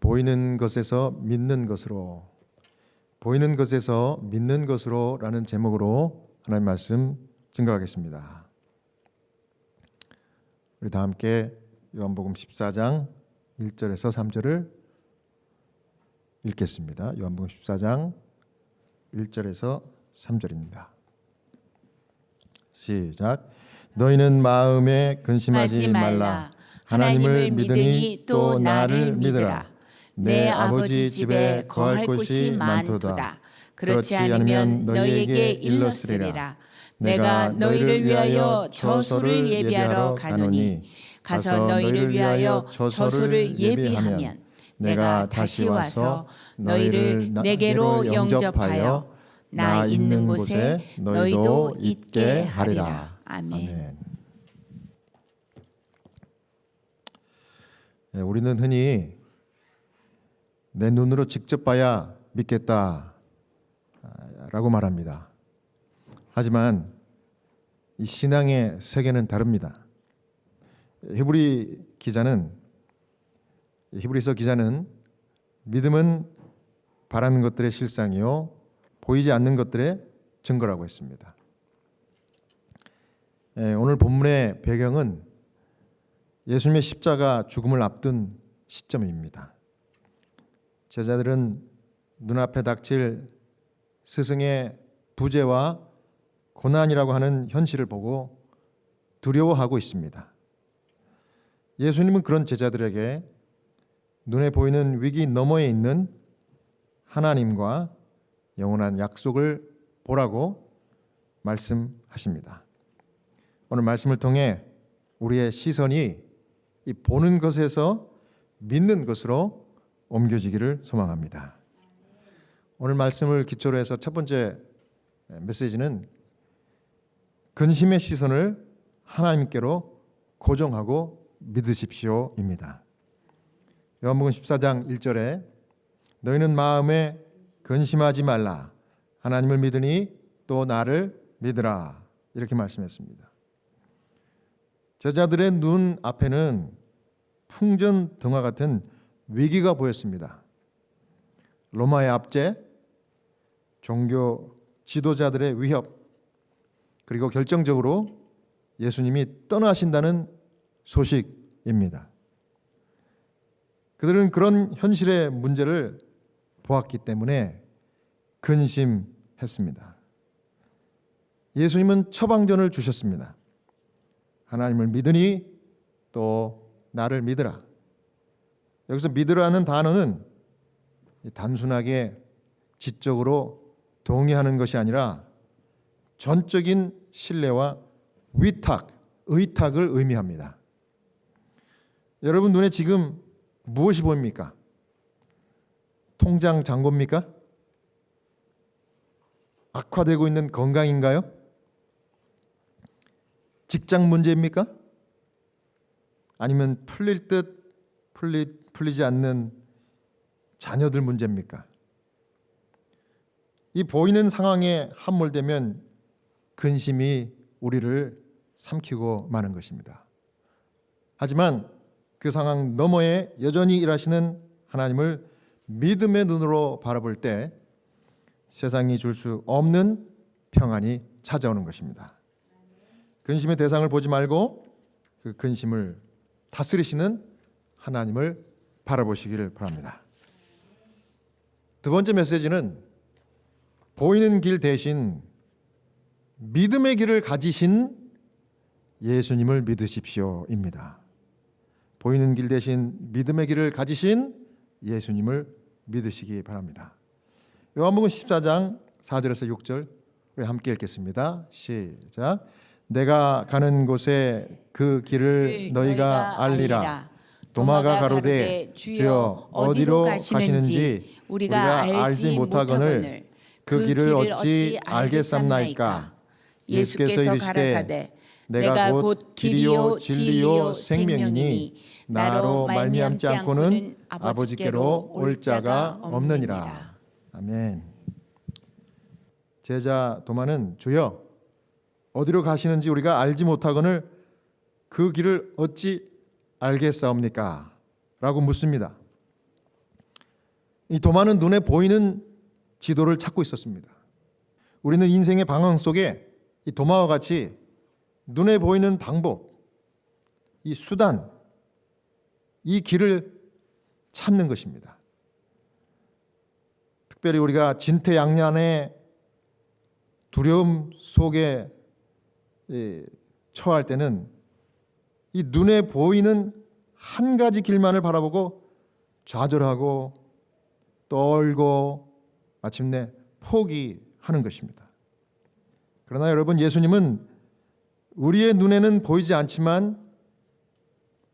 보이는 것에서 믿는 것으로, 보이는 것에서 믿는 것으로 라는 제목으로 하나님 말씀 증거하겠습니다. 우리 다 함께 요한복음 14장 1절에서 3절을 읽겠습니다. 요한복음 14장 1절에서 3절입니다. 시작. 너희는 마음에 근심하지 말라. 하나님을 믿으니 또 나를 믿으라. 내 아버지 집에 거할 곳이 많도다. 그렇지 않으면 너희에게 일렀으리라. 내가 너희를 위하여 저소를 예비하러 가노니 가서 너희를 위하여 저소를 예비하면 내가 다시 와서 너희를 내게로 영접하여 나 있는 곳에 너희도 있게 하리라. 아멘. 네, 우리는 흔히 내 눈으로 직접 봐야 믿겠다 라고 말합니다. 하지만 이 신앙의 세계는 다릅니다. 히브리서 기자는 믿음은 바라는 것들의 실상이요 보이지 않는 것들의 증거라고 했습니다. 오늘 본문의 배경은 예수님의 십자가 죽음을 앞둔 시점입니다. 제자들은 눈앞에 닥칠 스승의 부재와 고난이라고 하는 현실을 보고 두려워하고 있습니다. 예수님은 그런 제자들에게 눈에 보이는 위기 너머에 있는 하나님과 영원한 약속을 보라고 말씀하십니다. 오늘 말씀을 통해 우리의 시선이 이 보는 것에서 믿는 것으로 옮겨지기를 소망합니다. 오늘 말씀을 기초로 해서 첫 번째 메시지는 근심의 시선을 하나님께로 고정하고 믿으십시오입니다. 요한복음 14장 1절에 너희는 마음에 근심하지 말라. 하나님을 믿으니 또 나를 믿으라. 이렇게 말씀했습니다. 제자들의 눈 앞에는 풍전등화 같은 위기가 보였습니다. 로마의 압제, 종교 지도자들의 위협, 그리고 결정적으로 예수님이 떠나신다는 소식입니다. 그들은 그런 현실의 문제를 보았기 때문에 근심했습니다. 예수님은 처방전을 주셨습니다. 하나님을 믿으니 또 나를 믿으라. 여기서 믿으라는 단어는 단순하게 지적으로 동의하는 것이 아니라 전적인 신뢰와 위탁, 의탁을 의미합니다. 여러분 눈에 지금 무엇이 보입니까? 통장 잔고입니까? 악화되고 있는 건강인가요? 직장 문제입니까? 아니면 풀릴 듯 풀리지 않는 자녀들 문제입니까? 이 보이는 상황에 함몰되면 근심이 우리를 삼키고 마는 것입니다. 하지만 그 상황 너머에 여전히 일하시는 하나님을 믿음의 눈으로 바라볼 때 세상이 줄 수 없는 평안이 찾아오는 것입니다. 근심의 대상을 보지 말고 그 근심을 다스리시는 하나님을 바라보시기를 바랍니다. 두 번째 메시지는 보이는 길 대신 믿음의 길을 가지신 예수님을 믿으십시오입니다. 보이는 길 대신 믿음의 길을 가지신 예수님을 믿으시기 바랍니다. 요한복음 14장 4절에서 6절 우리 함께 읽겠습니다. 시작. 내가 가는 곳에 그 길을 너희가 알리라. 도마가 가로되 주여 어디로 가시는지 우리가 알지 못하거늘 그 길을 어찌 알겠삼나이까. 예수께서 이르시되 내가 곧 길이요 진리요 생명이니 나로 말미암지 않고는 아버지께로 올 자가 없느니라. 아멘. 제자 도마는 주여 어디로 가시는지 우리가 알지 못하거늘 그 길을 어찌 알겠사옵니까? 라고 묻습니다. 이 도마는 눈에 보이는 지도를 찾고 있었습니다. 우리는 인생의 방향 속에 이 도마와 같이 눈에 보이는 방법, 이 수단, 이 길을 찾는 것입니다. 특별히 우리가 진퇴양난의 두려움 속에 처할 때는 이 눈에 보이는 한 가지 길만을 바라보고 좌절하고 떨고 마침내 포기하는 것입니다. 그러나 여러분, 예수님은 우리의 눈에는 보이지 않지만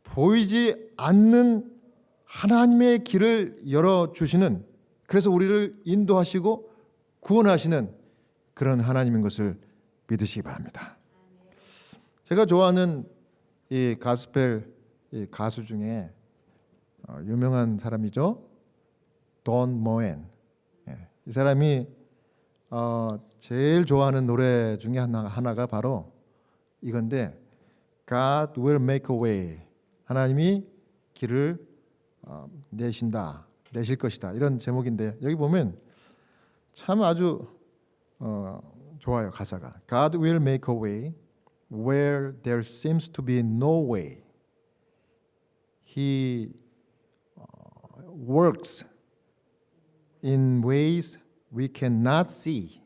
보이지 않는 하나님의 길을 열어주시는, 그래서 우리를 인도하시고 구원하시는 그런 하나님인 것을 믿으시기 바랍니다. 제가 좋아하는 이 가스펠 가수 중에 유명한 사람이죠. 돈 모엔. 이 사람이 제일 좋아하는 노래 중에 하나가 바로 이건데, God will make a way. 하나님이 길을 내실 것이다. 이런 제목인데, 여기 보면 참 아주 좋아요, 가사가. God will make a way where there seems to be no way. He works in ways we cannot see.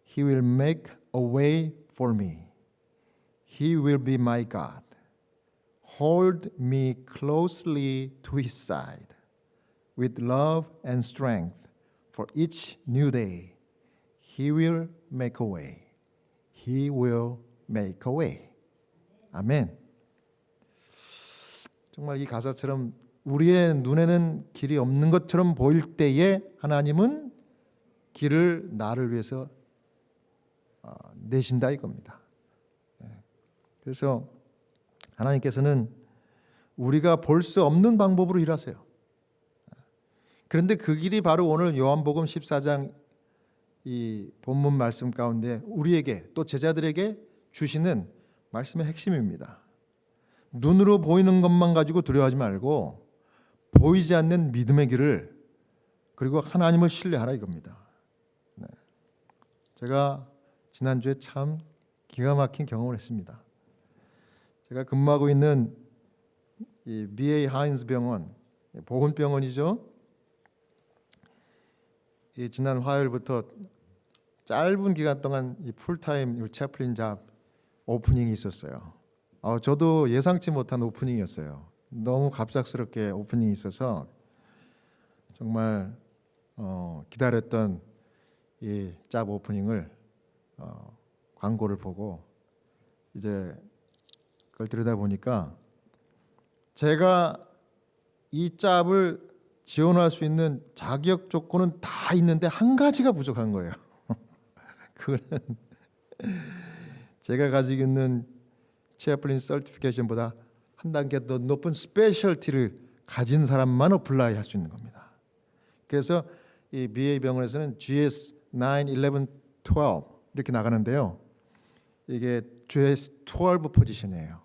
He will make a way for me. He will be my God. Hold me closely to His side with love and strength for each new day. He will make a way. He will make a way. 아멘. 정말 이 가사처럼 우리의 눈에는 길이 없는 것처럼 보일 때에 하나님은 길을 나를 위해서 내신다 이겁니다. 그래서 하나님께서는 우리가 볼 수 없는 방법으로 일하세요. 그런데 그 길이 바로 오늘 요한복음 14장 이 본문 말씀 가운데 우리에게 또 제자들에게 주시는 말씀의 핵심입니다. 눈으로 보이는 것만 가지고 두려워하지 말고 보이지 않는 믿음의 길을, 그리고 하나님을 신뢰하라 이겁니다. 네. 제가 지난주에 참 기가 막힌 경험을 했습니다. 제가 근무하고 있는 이 BA 하인즈 병원, 보건병원이죠. 이 지난 화요일부터 짧은 기간 동안 이 풀타임 채플린 잡 오프닝이 있었어요. 저도 예상치 못한 오프닝이었어요. 너무 갑작스럽게 오프닝이 있어서 정말 기다렸던 이 잡 오프닝을 광고를 보고 이제 그걸 들여다보니까 제가 이 짭을 지원할 수 있는 자격 조건은 다 있는데 한 가지가 부족한 거예요. 그거는 제가 가지고 있는 채플린 서티피케이션보다 한 단계 더 높은 스페셜티를 가진 사람만 어플라이 할 수 있는 겁니다. 그래서 이 BA 병원에서는 GS 9, 11, 12 이렇게 나가는데요. 이게 GS 12 포지션이에요.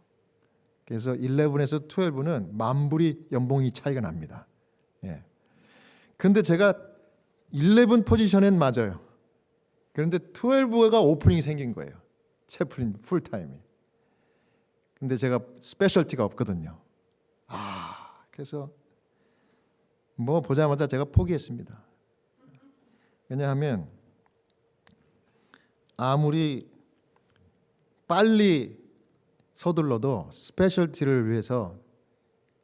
그래서 11에서 12는 만불이 연봉이 차이가 납니다. 예. 그런데 제가 11 포지션엔 맞아요. 그런데 12가 오프닝이 생긴 거예요. 채플린 풀타임이. 근데 제가 스페셜티가 없거든요. 그래서 뭐 보자마자 제가 포기했습니다. 왜냐하면 아무리 빨리 서둘러도 스페셜티를 위해서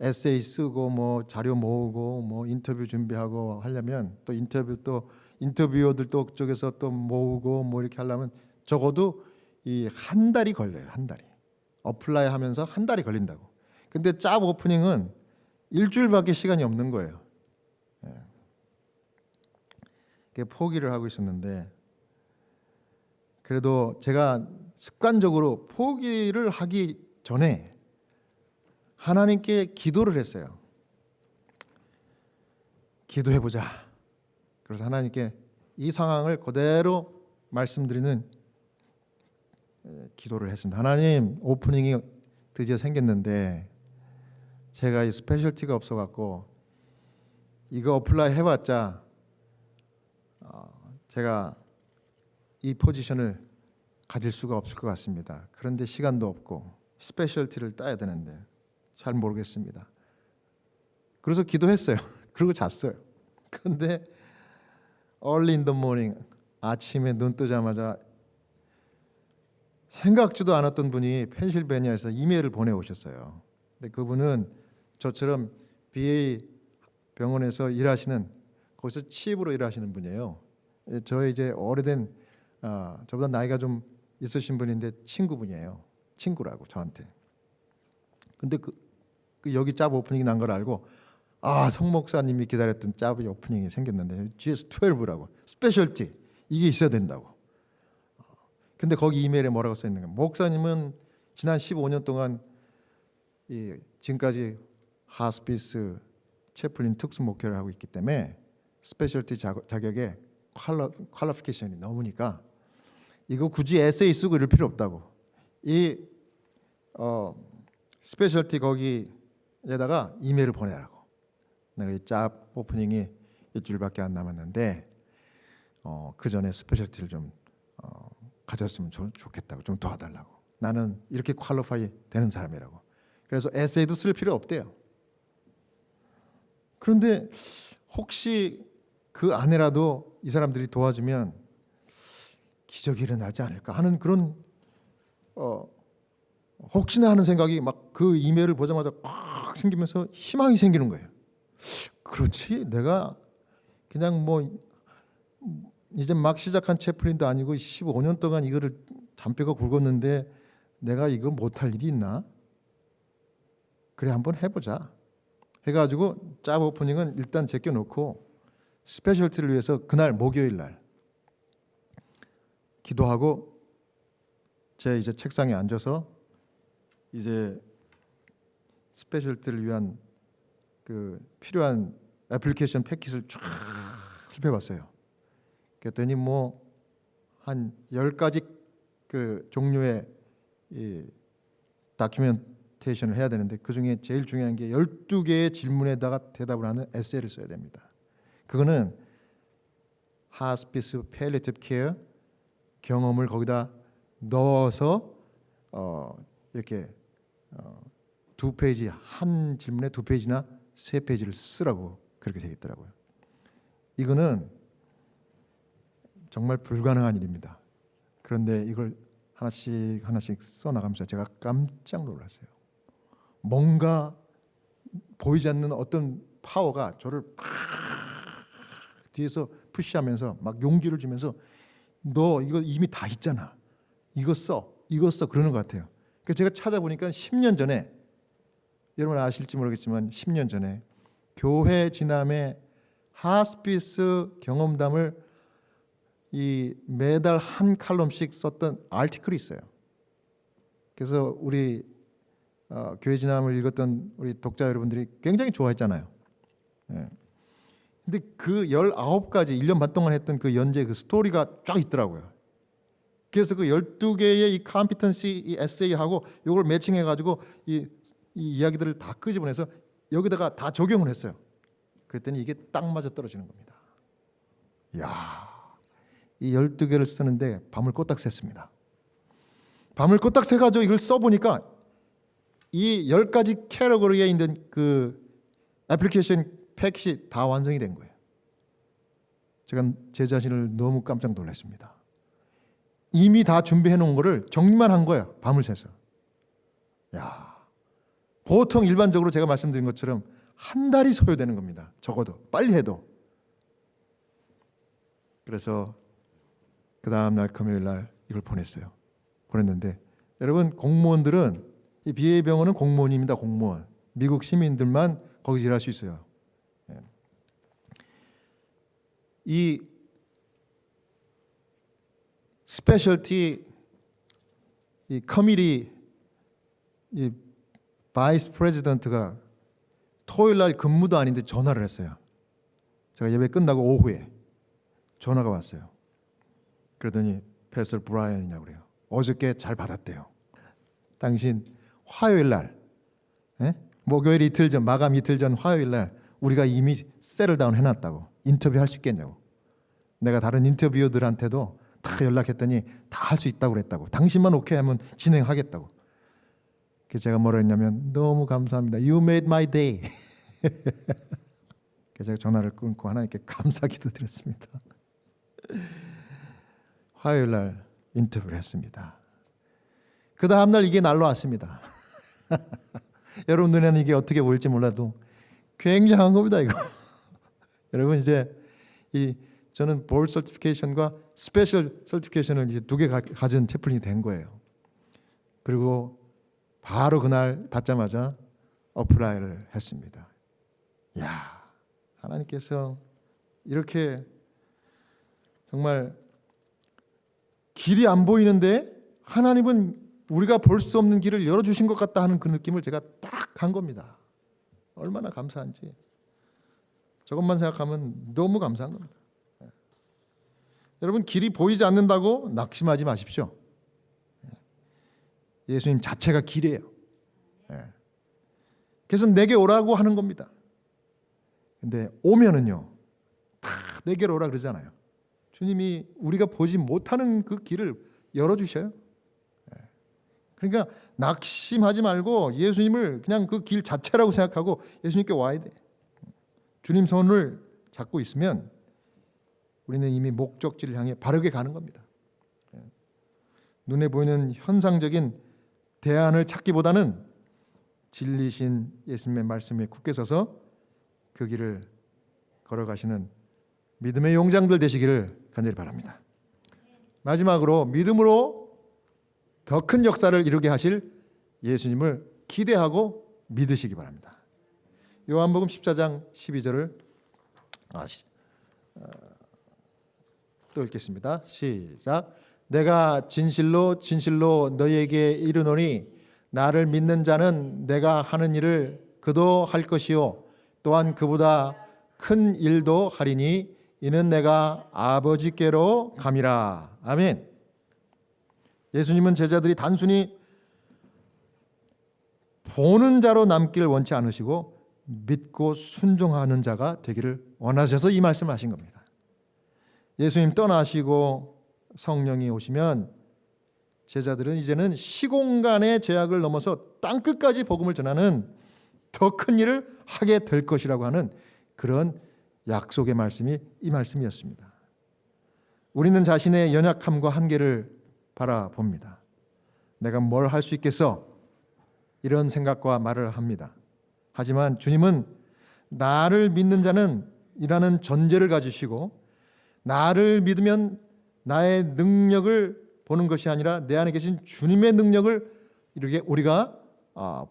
에세이 쓰고 뭐 자료 모으고 뭐 인터뷰 준비하고 하려면 또 인터뷰어들 쪽에서 또 모으고 뭐 이렇게 하려면 적어도 이 한 달이 걸려요. 한 달이. 어플라이 하면서 한 달이 걸린다고. 근데 짭 오프닝은 일주일밖에 시간이 없는 거예요. 포기를 하고 있었는데, 그래도 제가 습관적으로 포기를 하기 전에 하나님께 기도를 했어요. 기도해보자. 그래서 하나님께 이 상황을 그대로 말씀드리는 기도를 했습니다. 하나님, 오프닝이 드디어 생겼는데 제가 이 스페셜티가 없어갖고 이거 어플라이 해봤자 제가 이 포지션을 가질 수가 없을 것 같습니다. 그런데 시간도 없고 스페셜티를 따야 되는데 잘 모르겠습니다. 그래서 기도했어요. 그리고 잤어요. 그런데 early in the morning, 아침에 눈 뜨자마자 생각지도 않았던 분이 펜실베니아에서 이메일을 보내오셨어요. 근데 그분은 저처럼 BA 병원에서 일하시는, 거기서 치입으로 일하시는 분이에요. 저의 이제 오래된 저보다 나이가 좀 있으신 분인데 친구분이에요. 친구라고 저한테. 근데 그 여기 짭 오프닝이 난 걸 알고 성 목사님이 기다렸던 짭 오프닝이 생겼는데 GS12라고 스페셜티 이게 있어야 된다고. 근데 거기 이메일에 뭐라고 써 있는 거야? 목사님은 지난 15년 동안 지금까지 하스피스 채플린 특수 목회를 하고 있기 때문에 스페셜티 자격에 퀄리피케이션이 넘으니까 이거 굳이 에세이 쓰고 이럴 필요 없다고. 이 스페셜티 거기에다가 이메일을 보내라고. 내가 이 짭 오프닝이 일주일밖에 안 남았는데 그 전에 스페셜티를 좀 가졌으면 좋겠다고, 좀 도와달라고. 나는 이렇게 퀄리파이 되는 사람이라고. 그래서 에세이도 쓸 필요 없대요. 그런데 혹시 그 안에라도 이 사람들이 도와주면 기적이 일어나지 않을까 하는 그런 혹시나 하는 생각이 막 그 이메일을 보자마자 꽉 생기면서 희망이 생기는 거예요. 그렇지, 내가 그냥 뭐 이제 막 시작한 채플린도 아니고 15년 동안 이거를 잔뼈가 굵었는데 내가 이거 못할 일이 있나? 그래 한번 해보자 해가지고 짭 오프닝은 일단 제껴놓고 스페셜티를 위해서 그날 목요일 날 기도하고 제 이제 책상에 앉아서 이제 스페셜티를 위한 그 필요한 애플리케이션 패킷을 쫙 살펴봤어요. 그랬더니 뭐 한 10가지 그 종류의 이 다큐멘테이션을 해야 되는데 그 중에 제일 중요한 게 12개의 질문에다가 대답을 하는 에세이를 써야 됩니다. 그거는 하스피스 패리티브 케어 경험을 거기다 넣어서 이렇게 2페이지, 한 질문에 2페이지나 3페이지를 쓰라고 그렇게 되어 있더라고요. 이거는 정말 불가능한 일입니다. 그런데 이걸 하나씩 써나가면서 제가 깜짝 놀랐어요. 뭔가 보이지 않는 어떤 파워가 저를 뒤에서 푸시하면서 막 용기를 주면서 너 이거 이미 다 있잖아. 이거 써 그러는 것 같아요. 그래서 제가 찾아보니까 10년 전에, 여러분 아실지 모르겠지만 10년 전에 교회 지남의 하스피스 경험담을 이 매달 한 칼럼씩 썼던 아티클이 있어요. 그래서 우리 교회 지남을 읽었던 우리 독자 여러분들이 굉장히 좋아했잖아요. 근데 그 19가지 1년 반 동안 했던 그 연재 그 스토리가 쫙 있더라고요. 그래서 그 12개의 이 컴피턴시 이 에세이하고 이걸 매칭해 가지고 이 이야기들을 다 끄집어내서 여기다가 다 적용을 했어요. 그랬더니 이게 딱 맞아 떨어지는 겁니다. 이야, 이 12개를 쓰는데 밤을 꼬딱 샜습니다. 밤을 꼬딱 새가지고 이걸 써보니까 이 10가지 캐러거리에 있는 그 애플리케이션 패킷이 다 완성이 된 거예요. 제가 제 자신을 너무 깜짝 놀랐습니다. 이미 다 준비해 놓은 거를 정리만 한 거예요. 밤을 새서. 야, 보통 일반적으로 제가 말씀드린 것처럼 한 달이 소요되는 겁니다. 적어도 빨리 해도. 그래서 그 다음 날 금요일 날 이걸 보냈는데 여러분, 공무원들은 이 BA 병원은 공무원입니다. 공무원. 미국 시민들만 거기서 일할 수 있어요. 이 스페셜티 이 커미티 이 바이스 프레지던트가 토요일 날 근무도 아닌데 전화를 했어요. 제가 예배 끝나고 오후에 전화가 왔어요. 그러더니 패서 브라이언이냐고 그래요. 어저께 잘 받았대요. 당신 화요일 날, 목요일 이틀 전, 마감 이틀 전 화요일 날 우리가 이미 셋을다운 해놨다고 인터뷰할 수 있겠냐고. 내가 다른 인터뷰어들한테도 다 연락했더니 다 할 수 있다고 그랬다고. 당신만 오케이 하면 진행하겠다고. 그래서 제가 뭐라 했냐면 너무 감사합니다. You made my day. 그래서 제가 전화를 끊고 하나님께 감사기도 드렸습니다. 화요일 날 인터뷰를 했습니다. 그 다음 날 이게 날라왔습니다. 여러분 눈에는 이게 어떻게 보일지 몰라도 굉장한 겁니다, 이거. 여러분 이제 저는 볼 서티피케이션과 스페셜 서티피케이션을 이제 2개 가진 채플린이 된 거예요. 그리고 바로 그날 받자마자 어플라이를 했습니다. 야, 하나님께서 이렇게 정말 길이 안 보이는데 하나님은 우리가 볼 수 없는 길을 열어주신 것 같다 하는 그 느낌을 제가 딱 한 겁니다. 얼마나 감사한지. 저것만 생각하면 너무 감사한 겁니다. 여러분 길이 보이지 않는다고 낙심하지 마십시오. 예수님 자체가 길이에요. 그래서 내게 오라고 하는 겁니다. 근데 오면은요 다 내게로 오라 그러잖아요. 주님이 우리가 보지 못하는 그 길을 열어주셔요. 그러니까 낙심하지 말고 예수님을 그냥 그 길 자체라고 생각하고 예수님께 와야 돼. 주님 손을 잡고 있으면 우리는 이미 목적지를 향해 바르게 가는 겁니다. 눈에 보이는 현상적인 대안을 찾기보다는 진리신 예수님의 말씀에 굳게 서서 그 길을 걸어가시는 믿음의 용장들 되시기를 간절히 바랍니다. 마지막으로 믿음으로 더 큰 역사를 이루게 하실 예수님을 기대하고 믿으시기 바랍니다. 요한복음 14장 12절을 또 읽겠습니다. 시작. 내가 진실로 진실로 너희에게 이르노니 나를 믿는 자는 내가 하는 일을 그도 할 것이요 또한 그보다 큰 일도 하리니 이는 내가 아버지께로 감이라. 아멘. 예수님은 제자들이 단순히 보는 자로 남기를 원치 않으시고 믿고 순종하는 자가 되기를 원하셔서 이 말씀을 하신 겁니다. 예수님 떠나시고 성령이 오시면 제자들은 이제는 시공간의 제약을 넘어서 땅끝까지 복음을 전하는 더 큰 일을 하게 될 것이라고 하는 그런 약속의 말씀이 이 말씀이었습니다. 우리는 자신의 연약함과 한계를 바라봅니다. 내가 뭘 할 수 있겠어? 이런 생각과 말을 합니다. 하지만 주님은 나를 믿는 자는 이라는 전제를 가지시고 나를 믿으면 나의 능력을 보는 것이 아니라 내 안에 계신 주님의 능력을 이렇게 우리가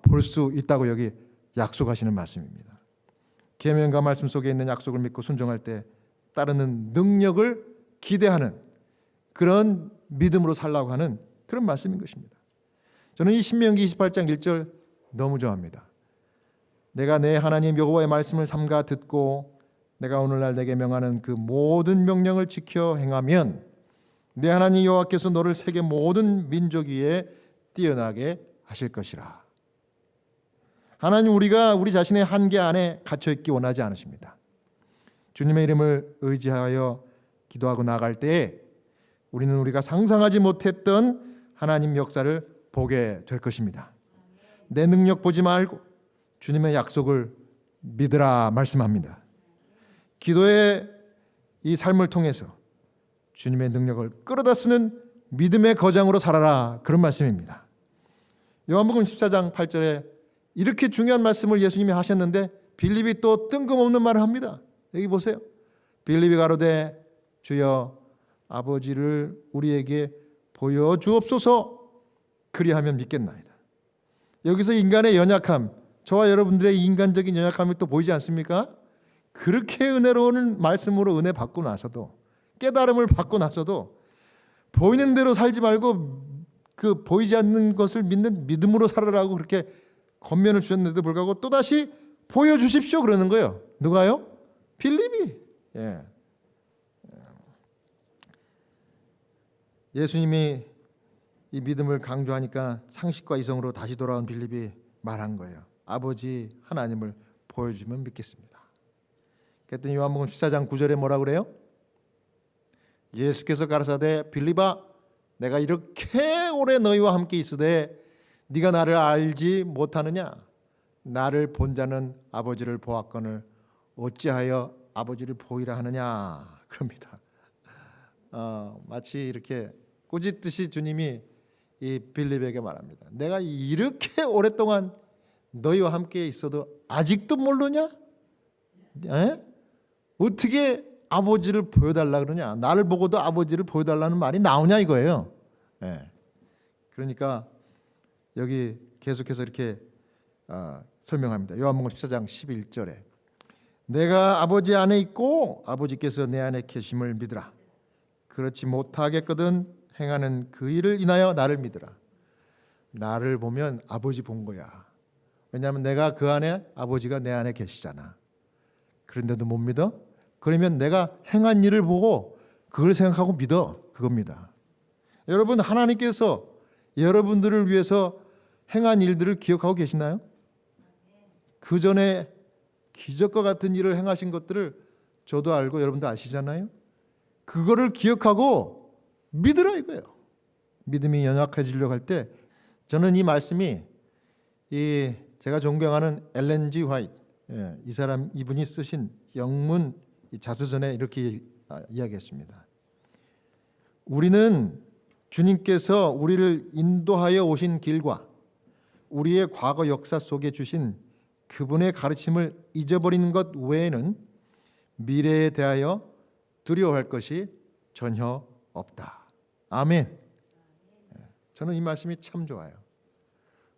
볼 수 있다고 여기 약속하시는 말씀입니다. 계명과 말씀 속에 있는 약속을 믿고 순종할 때 따르는 능력을 기대하는 그런 믿음으로 살라고 하는 그런 말씀인 것입니다. 저는 이 신명기 28장 1절 너무 좋아합니다. 내가 내 하나님 여호와의 말씀을 삼가 듣고 내가 오늘날 내게 명하는 그 모든 명령을 지켜 행하면 내 하나님 여호와께서 너를 세계 모든 민족 위에 뛰어나게 하실 것이라. 하나님 우리가 우리 자신의 한계 안에 갇혀 있기 원하지 않으십니다. 주님의 이름을 의지하여 기도하고 나아갈 때에 우리는 우리가 상상하지 못했던 하나님 역사를 보게 될 것입니다. 내 능력 보지 말고 주님의 약속을 믿으라 말씀합니다. 기도의 이 삶을 통해서 주님의 능력을 끌어다 쓰는 믿음의 거장으로 살아라 그런 말씀입니다. 요한복음 14장 8절에 이렇게 중요한 말씀을 예수님이 하셨는데 빌립이 또 뜬금없는 말을 합니다. 여기 보세요. 빌립이 가로되 주여 아버지를 우리에게 보여주옵소서 그리하면 믿겠나이다. 여기서 인간의 연약함, 저와 여러분들의 인간적인 연약함이 또 보이지 않습니까? 그렇게 은혜로운 말씀으로 은혜 받고 나서도 깨달음을 받고 나서도 보이는 대로 살지 말고 그 보이지 않는 것을 믿는 믿음으로 살아라고 그렇게 권면을 주셨는데도 불구하고 또다시 보여주십시오 그러는 거예요. 누가요? 빌립이. 예수님이 이 믿음을 강조하니까 상식과 이성으로 다시 돌아온 빌립이 말한 거예요. 아버지 하나님을 보여주면 믿겠습니다. 그랬더니 요한복음 14장 9절에 뭐라 그래요? 예수께서 가라사대 빌립아 내가 이렇게 오래 너희와 함께 있으되 네가 나를 알지 못하느냐? 나를 본 자는 아버지를 보았거늘 어찌하여 아버지를 보이라 하느냐? 그럽니다. 마치 이렇게 꾸짖듯이 주님이 이 빌립에게 말합니다. 내가 이렇게 오랫동안 너희와 함께 있어도 아직도 모르냐? 에? 어떻게 아버지를 보여달라 그러냐? 나를 보고도 아버지를 보여달라는 말이 나오냐 이거예요. 예. 그러니까 여기 계속해서 이렇게 설명합니다. 요한복음 14장 11절에 내가 아버지 안에 있고 아버지께서 내 안에 계심을 믿으라. 그렇지 못하겠거든 행하는 그 일을 인하여 나를 믿으라. 나를 보면 아버지 본 거야. 왜냐하면 내가 그 안에 아버지가 내 안에 계시잖아. 그런데도 못 믿어? 그러면 내가 행한 일을 보고 그걸 생각하고 믿어. 그겁니다. 여러분 하나님께서 여러분들을 위해서 행한 일들을 기억하고 계시나요? 그 전에 기적과 같은 일을 행하신 것들을 저도 알고 여러분도 아시잖아요. 그거를 기억하고 믿으라 이거예요. 믿음이 연약해지려고 할 때 저는 이 말씀이 제가 존경하는 엘렌 G 화이트 이분이 쓰신 영문 자서전에 이렇게 이야기했습니다. 우리는 주님께서 우리를 인도하여 오신 길과 우리의 과거 역사 속에 주신 그분의 가르침을 잊어버리는 것 외에는 미래에 대하여 두려워할 것이 전혀 없다. 아멘. 저는 이 말씀이 참 좋아요.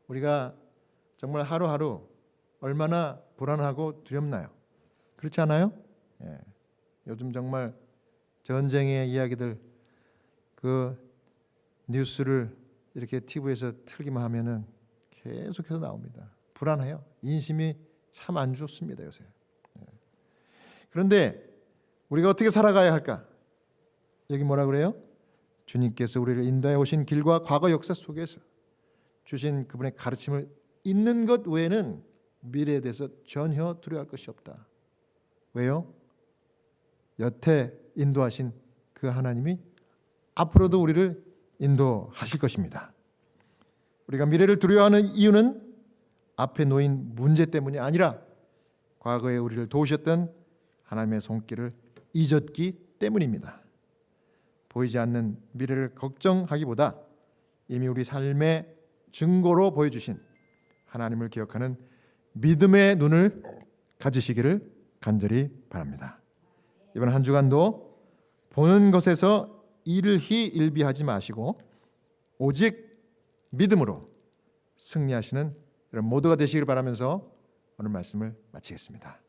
우리가 정말 하루하루 얼마나 불안하고 두렵나요? 그렇지 않아요? 요즘 정말 전쟁의 이야기들 그 뉴스를 이렇게 TV에서 틀기만 하면은 계속해서 나옵니다. 불안해요. 인심이 참 안 좋습니다 요새. 그런데 우리가 어떻게 살아가야 할까? 여기 뭐라 그래요? 주님께서 우리를 인도해 오신 길과 과거 역사 속에서 주신 그분의 가르침을 잊는 것 외에는 미래에 대해서 전혀 두려워할 것이 없다. 왜요? 여태 인도하신 그 하나님이 앞으로도 우리를 인도하실 것입니다. 우리가 미래를 두려워하는 이유는 앞에 놓인 문제 때문이 아니라 과거에 우리를 도우셨던 하나님의 손길을 잊었기 때문입니다. 보이지 않는 미래를 걱정하기보다 이미 우리 삶의 증거로 보여주신 하나님을 기억하는 믿음의 눈을 가지시기를 간절히 바랍니다. 이번 한 주간도 보는 것에서 일히 일비하지 마시고 오직 믿음으로 승리하시는 여러분 모두가 되시길 바라면서 오늘 말씀을 마치겠습니다.